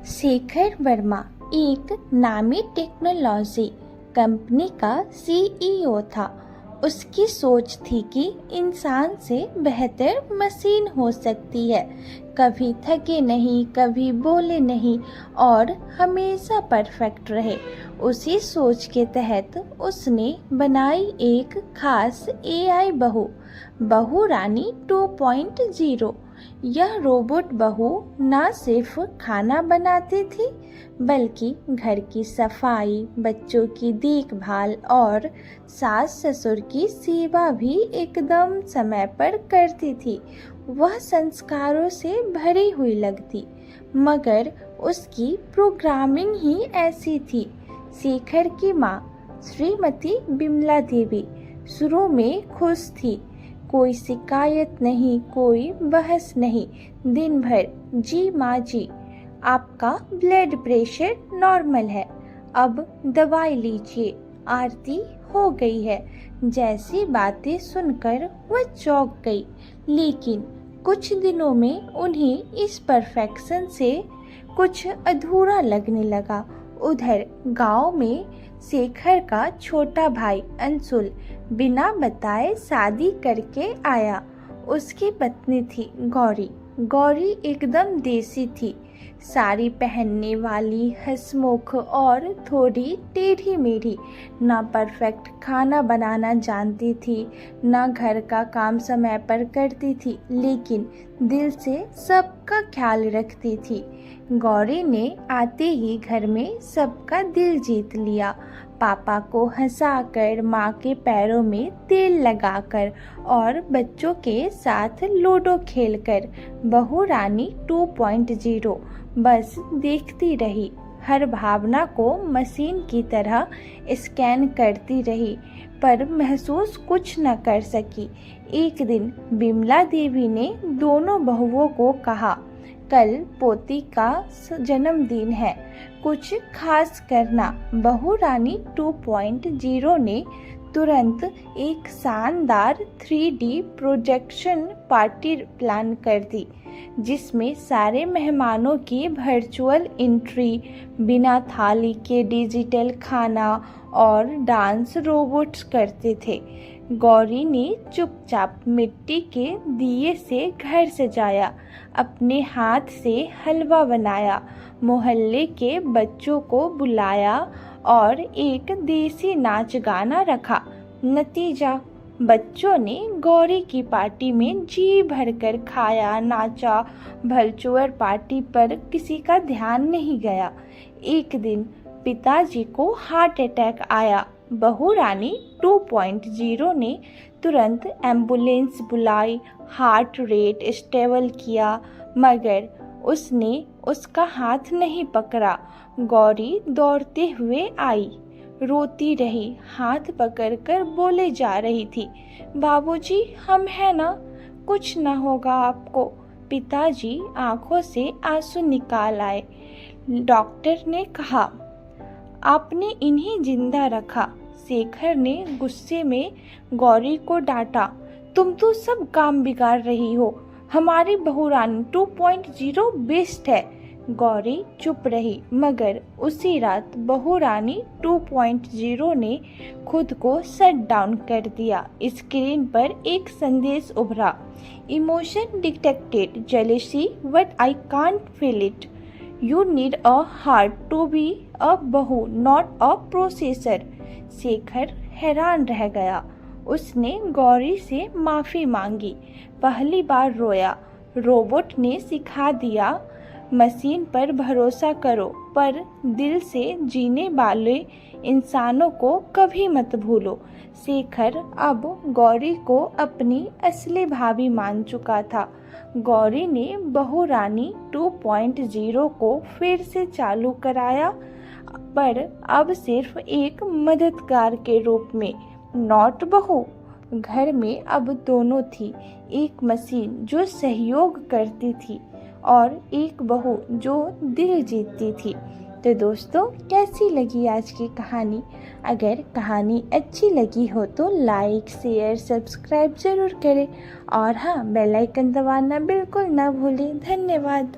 शेखर वर्मा एक नामी technology company का सीईओ था। उसकी सोच थी कि इंसान से बेहतर मशीन हो सकती है, कभी थके नहीं, कभी बोले नहीं और हमेशा परफेक्ट रहे। उसी सोच के तहत उसने बनाई एक खास एआई बहू रानी 2.0। यह रोबोट बहू न सिर्फ खाना बनाती थी बल्कि घर की सफाई, बच्चों की देखभाल और सास ससुर की सेवा भी एकदम समय पर करती थी। वह संस्कारों से भरी हुई लगती, मगर उसकी प्रोग्रामिंग ही ऐसी थी। शेखर की माँ श्रीमती बिमला देवी शुरू में खुश थी। कोई शिकायत नहीं, कोई बहस नहीं, दिन भर जी माँ जी, आपका ब्लड प्रेशर नॉर्मल है, अब दवाई लीजिए, आरती हो गई है जैसी बातें सुनकर वह चौंक गई। लेकिन कुछ दिनों में उन्हें इस परफेक्शन से कुछ अधूरा लगने लगा। उधर गांव में शेखर का छोटा भाई अंशुल बिना बताए शादी करके आया। उसकी पत्नी थी गौरी। गौरी एकदम देसी थी, साड़ी पहनने वाली, हंसमुख और थोड़ी टेढ़ी मेढ़ी। ना परफेक्ट खाना बनाना जानती थी, ना घर का काम समय पर करती थी, लेकिन दिल से सबका ख्याल रखती थी। गौरी ने आते ही घर में सबका दिल जीत लिया। पापा को हंसाकर, माँ के पैरों में तेल लगाकर और बच्चों के साथ लूडो खेलकर बहू रानी 2.0 बस देखती रही। हर भावना को मशीन की तरह स्कैन करती रही, पर महसूस कुछ न कर सकी। एक दिन बिमला देवी ने दोनों बहुओं को कहा, कल पोती का जन्मदिन है, कुछ खास करना। बहू रानी 2.0 ने तुरंत एक शानदार 3D प्रोजेक्शन पार्टी प्लान कर दी, जिसमें सारे मेहमानों की वर्चुअल एंट्री, बिना थाली के डिजिटल खाना और डांस रोबोट्स करते थे। गौरी ने चुपचाप मिट्टी के दिए से घर सजाया, अपने हाथ से हलवा बनाया, मोहल्ले के बच्चों को बुलाया और एक देसी नाच गाना रखा। नतीजा, बच्चों ने गौरी की पार्टी में जी भरकर खाया, नाचा। वर्चुअल पार्टी पर किसी का ध्यान नहीं गया। एक दिन पिताजी को हार्ट अटैक आया। बहू रानी 2.0 ने तुरंत एम्बुलेंस बुलाई, हार्ट रेट स्टेबल किया, मगर उसने उसका हाथ नहीं पकड़ा। गौरी दौड़ते हुए आई, रोती रही, हाथ पकड़कर बोले जा रही थी, बाबूजी हम हैं ना, कुछ ना होगा आपको। पिताजी आंखों से आंसू निकाल आए। डॉक्टर ने कहा, आपने इन्हें जिंदा रखा। शेखर ने गुस्से में गौरी को डांटा, तुम तो सब काम बिगाड़ रही हो, हमारी बहू रानी 2.0 बेस्ट है। गौरी चुप रही, मगर उसी रात बहू रानी 2.0 ने खुद को शट डाउन कर दिया। स्क्रीन पर एक संदेश उभरा, emotion detected, jealousy but I can't feel it, you need a heart to be a bahu not a processor. Shekhar हैरान रह गया। उसने गौरी से माफ़ी मांगी, पहली बार रोया। रोबोट ने सिखा दिया, मशीन पर भरोसा करो, पर दिल से जीने वाले इंसानों को कभी मत भूलो। शेखर अब गौरी को अपनी असली भाभी मान चुका था। गौरी ने बहू रानी 2.0 को फिर से चालू कराया, पर अब सिर्फ एक मददगार के रूप में, नॉट बहू। घर में अब दोनों थी, एक मशीन जो सहयोग करती थी और एक बहू जो दिल जीतती थी। तो दोस्तों, कैसी लगी आज की कहानी? अगर कहानी अच्छी लगी हो तो लाइक, शेयर, सब्सक्राइब ज़रूर करें और हाँ, बेल आइकन दबाना बिल्कुल ना भूलें। धन्यवाद।